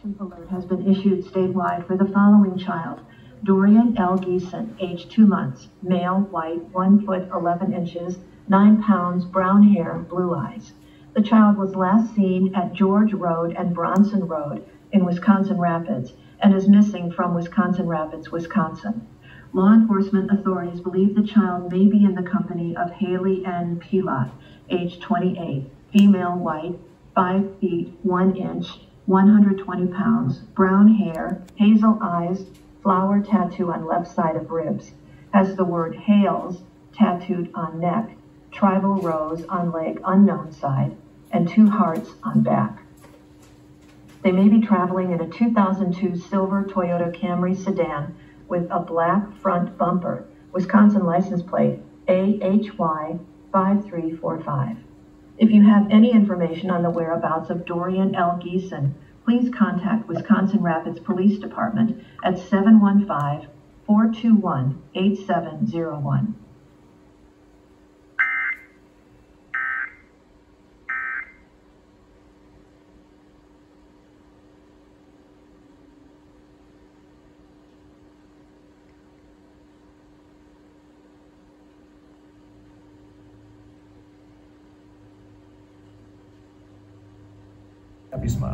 Abduction alert has been issued statewide for the following child: Dorian L. Geeson, age 2 months, male, white, 1 foot 11 inches, 9 pounds, brown hair, blue eyes. The child was last seen at George Road and Bronson Road in Wisconsin Rapids and is missing from Wisconsin Rapids, Wisconsin. Law enforcement authorities believe the child may be in the company of Haley N. Pilot, age 28, female, white, 5 feet 1 inch, 120 pounds, brown hair, hazel eyes, flower tattoo on left side of ribs, has the word Hales tattooed on neck, tribal rose on leg unknown side, and 2 hearts on back. They may be traveling in a 2002 silver Toyota Camry sedan with a black front bumper, Wisconsin license plate AHY 5345. If you have any information on the whereabouts of Dorian L. Geeson, please contact Wisconsin Rapids Police Department at 715-421-8701. Happy smile.